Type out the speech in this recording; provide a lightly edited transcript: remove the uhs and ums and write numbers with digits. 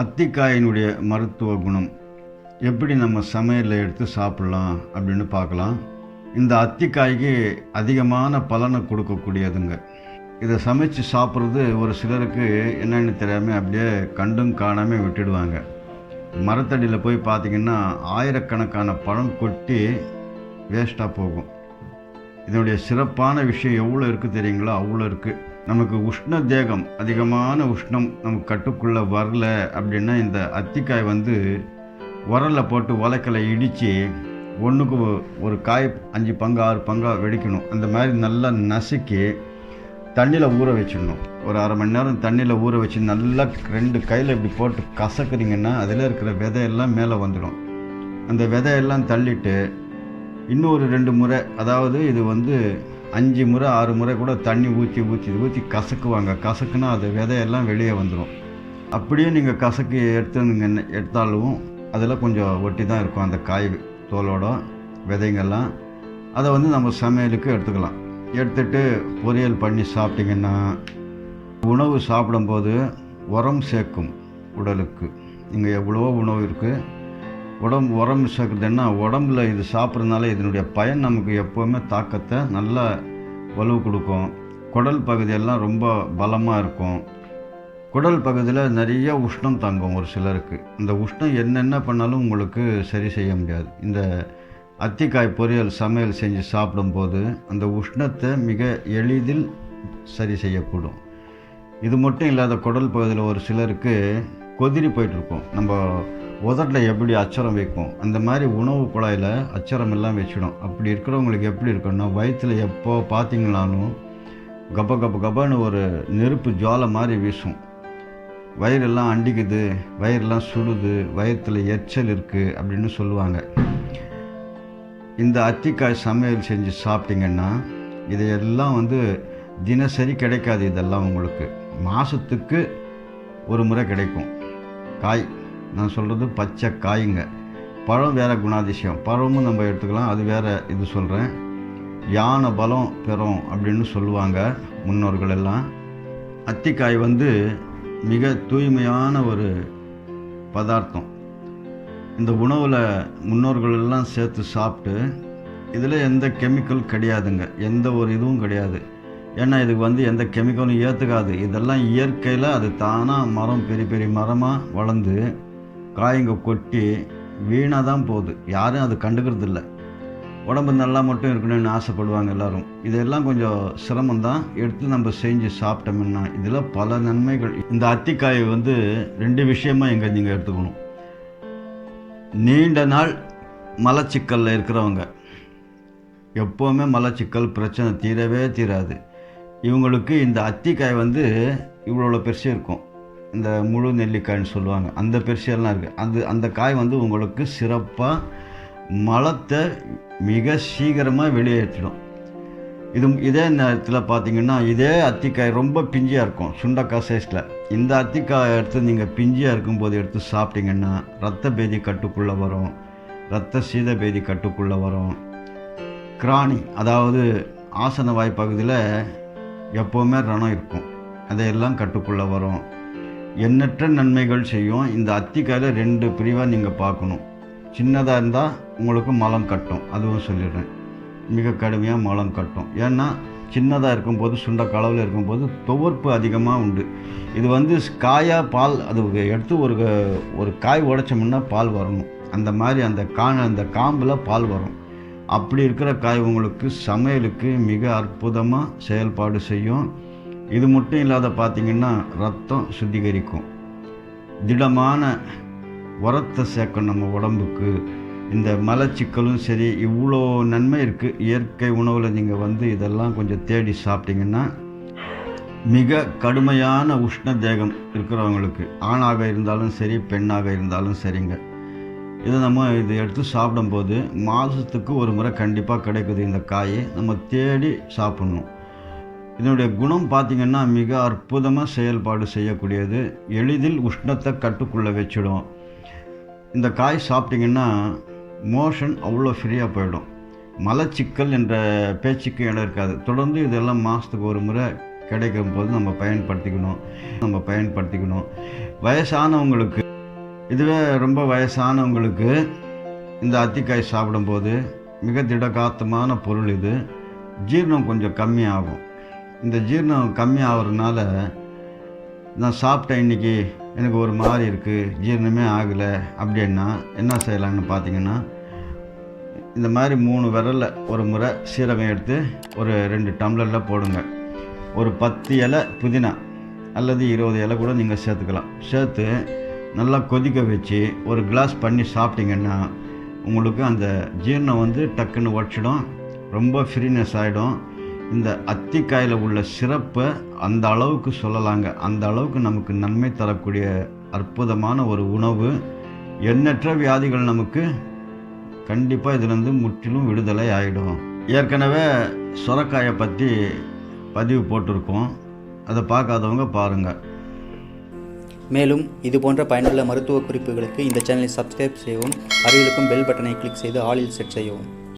அத்திக்காயினுடைய மருத்துவ குணம் எப்படி நம்ம சமையலில் எடுத்து சாப்பிட்லாம் அப்படின்னு பார்க்கலாம். இந்த அத்திக்காய்க்கு அதிகமான பலனை கொடுக்கக்கூடியதுங்க. இதை சமைச்சு சாப்பிட்றது ஒரு சிலருக்கு என்னென்னு தெரியாமல் அப்படியே கண்டும் காணாமல் விட்டுடுவாங்க. மரத்தடியில் போய் பார்த்திங்கன்னா ஆயிரக்கணக்கான பழம் கொட்டி வேஸ்ட்டாக போகும். இதனுடைய சிறப்பான விஷயம் எவ்வளோ இருக்குது தெரியுங்களா? அவ்வளோ இருக்குது. நமக்கு உஷ்ண தேகம், அதிகமான உஷ்ணம் நமக்கு கட்டுக்குள்ளே வரல அப்படின்னா இந்த அத்திக்காய் உரலில் போட்டு உலக்கலை இடித்து ஒன்றுக்கு ஒரு காய் 5 பங்கு 6 பங்காக வெடிக்கணும். அந்த மாதிரி நல்லா நசுக்கி தண்ணியில் ஊற வச்சிடணும். ஒரு அரை மணி நேரம் தண்ணியில் ஊற வச்சு நல்லா 2 கையில் இப்படி போட்டு கசக்குறீங்கன்னா அதில் இருக்கிற விதையெல்லாம் மேலே வந்துடும். அந்த விதையெல்லாம் தள்ளிட்டு இன்னொரு 2 முறை, அதாவது இது 5 முறை 6 முறை கூட தண்ணி ஊற்றி கசக்குவாங்க. கசக்குன்னா அது விதையெல்லாம் வெளியே வந்துடும். அப்படியே நீங்கள் கசக்கி எடுத்தாலும் அதில் கொஞ்சம் ஒட்டி தான் இருக்கும் அந்த காய் தோலோட விதைங்கள்லாம். அதை நம்ம சமையலுக்கு எடுத்துக்கலாம். எடுத்துகிட்டு பொரியல் பண்ணி சாப்பிட்டிங்கன்னா உணவு சாப்பிடும்போது உரம் சேர்க்கும் உடலுக்கு. இங்கே எவ்வளவோ உணவு இருக்குது. உரம் சேர்க்குறதுன்னா உடம்புல இது சாப்பிட்றதுனால இதனுடைய பயன் நமக்கு எப்போவுமே தாக்கத்தை நல்லா வலு கொடுக்கும். குடல் பகுதியெல்லாம் ரொம்ப பலமாக இருக்கும். குடல் பகுதியில் நிறைய உஷ்ணம் தாங்கும் ஒரு சிலருக்கு. இந்த உஷ்ணம் என்னென்ன பண்ணாலும் உங்களுக்கு சரி செய்ய முடியாது. இந்த அத்திக்காய் பொரியல் சமையல் செஞ்சு சாப்பிடும்போது அந்த உஷ்ணத்தை மிக எளிதில் சரி செய்யக்கூடும். இது மட்டும் இல்லாத குடல் பகுதியில் ஒரு சிலருக்கு கொதிரி போயிட்டுருக்கும். நம்ம உதட்டில் எப்படி அச்சரம் வைக்கும், அந்த மாதிரி உணவு குழாயில் அச்சரம் எல்லாம் வச்சிடும். அப்படி இருக்கிறவங்களுக்கு எப்படி இருக்குன்னா வயிற்றில் எப்போ பார்த்தீங்களாலும் கபன்னு ஒரு நெருப்பு ஜுவாலை மாதிரி வீசும். வயிறெல்லாம் அண்டிக்குது, வயிறெல்லாம் சுடுது, வயிற்றில் எரிச்சல் இருக்குது அப்படின்னு சொல்லுவாங்க. இந்த அத்திக்காய் சமையல் செஞ்சு சாப்பிட்டிங்கன்னா இதையெல்லாம் தினசரி கிடைக்காது. இதெல்லாம் உங்களுக்கு மாதத்துக்கு ஒரு முறை கிடைக்கும். காய் நான் சொல்கிறது பச்சை காய்ங்க. பழம் வேறு குணாதிசயம். பழமும் நம்ம எடுத்துக்கலாம், அது வேறு. இது சொல்கிறேன், யானை பலம் பெறும் அப்படின்னு சொல்லுவாங்க முன்னோர்கள் எல்லாம். அத்திக்காய் மிக தூய்மையான ஒரு பதார்த்தம். இந்த உணவில் முன்னோர்கள் எல்லாம் சேர்த்து சாப்பிட்டு இதில் எந்த கெமிக்கல் கிடையாதுங்க. எந்த ஒரு இதுவும் கிடையாது. ஏன்னா இதுக்கு எந்த கெமிக்கலும் ஏற்றுக்காது. இதெல்லாம் இயற்கையில் அது தானாக மரம் பெரிய மரமாக வளர்ந்து காய்ங்க கொட்டி வீணாக தான் போகுது. யாரும் அது கண்டுக்கிறது இல்லை. உடம்பு நல்லா மட்டும் இருக்கணும்னு ஆசைப்படுவாங்க எல்லோரும். இதெல்லாம் கொஞ்சம் சிரமந்தான். எடுத்து நம்ம செஞ்சு சாப்பிட்டோம்னா இதில் பல நன்மைகள். இந்த அத்திக்காய் 2 விஷயமாக நீங்கள் எடுத்துக்கணும். நீண்ட நாள் மலச்சிக்கலில் இருக்கிறவங்க, எப்போவுமே மலச்சிக்கல் பிரச்சனை தீரவே தீராது. இவங்களுக்கு இந்த அத்திக்காய் இவ்வளோ பெருசு இருக்கும். இந்த முழு நெல்லிக்காய்ன்னு சொல்லுவாங்க, அந்த பெருசெல்லாம் இருக்குது. அந்த காய் உங்களுக்கு சிறப்பாக மலத்தை மிக சீக்கிரமாக வெளியேற்றிடும். இதே நேரத்தில் பார்த்திங்கன்னா இதே அத்திக்காய் ரொம்ப பிஞ்சியாக இருக்கும், சுண்டக்காய் சைஸில். இந்த அத்திக்காய் எடுத்து நீங்கள் பிஞ்சியாக இருக்கும்போது எடுத்து சாப்பிட்டிங்கன்னா இரத்த பேதி கட்டுக்குள்ளே வரும், இரத்த சீத பேதி கட்டுக்குள்ளே வரும். கிராணி, அதாவது ஆசன வாய் பகுதியில் எப்போவுமே ரணம் இருக்கும், அதையெல்லாம் கட்டுக்குள்ளே வரும். எண்ணற்ற நன்மைகள் செய்யும். இந்த அத்திக்காயில் 2 பிரிவாக நீங்கள் பார்க்கணும். சின்னதாக இருந்தால் உங்களுக்கு மலம் கட்டும், அதுவும் சொல்லிடுறேன். மிக கடுமையாக மலம் கட்டும். ஏன்னா சின்னதாக இருக்கும்போது சுண்டக்களவில் இருக்கும்போது துவர்ப்பு அதிகமாக உண்டு. இது காயாக பால், அது எடுத்து ஒரு காய் உடைச்சோம்னா பால் வரணும். அந்த மாதிரி அந்த காம்பில் பால் வரும். அப்படி இருக்கிற காய் உங்களுக்கு சமையலுக்கு மிக அற்புதமாக செயல்பாடு செய்யும். இது மட்டும் இல்லாத பார்த்திங்கன்னா ரத்தம் சுத்திகரிக்கும், திடமான உரத்தை சேர்க்கும் நம்ம உடம்புக்கு. இந்த மலச்சிக்கலும் சரி, இவ்வளோ நன்மை இருக்குது. இயற்கை உணவில் நீங்கள் இதெல்லாம் கொஞ்சம் தேடி சாப்பிட்டிங்கன்னா மிக கடுமையான உஷ்ண தேகம் இருக்கிறவங்களுக்கு, ஆணாக இருந்தாலும் சரி பெண்ணாக இருந்தாலும் சரிங்க, இதை எடுத்து சாப்பிடும்போது மாதத்துக்கு ஒரு முறை கண்டிப்பாக கிடைக்குது. இந்த காயை நம்ம தேடி சாப்பிட்ணும். இதனுடைய குணம் பார்த்திங்கன்னா மிக அற்புதமாக செயல்பாடு செய்யக்கூடியது. எளிதில் உஷ்ணத்தை கட்டுக்குள்ளே வச்சிடும். இந்த காய் சாப்பிட்டிங்கன்னா மோஷன் அவ்வளோ ஃப்ரீயாக போயிடும். மலச்சிக்கல் என்ற பேச்சுக்கு இடம் இருக்காது. தொடர்ந்து இதெல்லாம் மாதத்துக்கு ஒரு முறை கிடைக்கும் போது நம்ம பயன்படுத்திக்கணும். வயசானவங்களுக்கு இதுவே ரொம்ப வயசானவங்களுக்கு இந்த அத்திக்காய் சாப்பிடும்போது மிக திடகாத்தமான பொருள். இது ஜீரணம் கொஞ்சம் கம்மியாகும். இந்த ஜீரணம் கம்மியாகிறதுனால நான் சாப்பிட்டேன் இன்றைக்கி எனக்கு ஒரு மாதிரி இருக்குது, ஜீரணமே ஆகலை அப்படின்னா என்ன செய்யலான்னு பார்த்தீங்கன்னா, இந்த மாதிரி 3 விரலில் ஒரு முறை சீரகம் எடுத்து ஒரு 2 டம்ளரில் போடுங்க. ஒரு 10 இலை புதினா அல்லது 20 இலை கூட நீங்கள் சேர்த்துக்கலாம். சேர்த்து நல்லா கொதிக்க வச்சு ஒரு கிளாஸ் பண்ணி சாப்பிட்டிங்கன்னா உங்களுக்கு அந்த ஜீரணம் டக்குன்னு உடச்சிடும், ரொம்ப ஃப்ரீனஸ் ஆகிடும். இந்த அத்திக்காயில் உள்ள சிறப்பை அந்த அளவுக்கு சொல்லலாங்க. அந்த அளவுக்கு நமக்கு நன்மை தரக்கூடிய அற்புதமான ஒரு உணவு. எண்ணற்ற வியாதிகள் நமக்கு கண்டிப்பாக இதிலிருந்து முற்றிலும் விடுதலை ஆகிடும். ஏற்கனவே சுரைக்காயை பற்றி பதிவு போட்டிருக்கோம், அதை பார்க்காதவங்க பாருங்கள். மேலும் இது போன்ற பயனுள்ள மருத்துவ குறிப்புகளுக்கு இந்த சேனலை சப்ஸ்கிரைப் செய்யவும், அருகிலுக்கும் பெல் பட்டனை கிளிக் செய்து ஆலில் செட் செய்யவும்.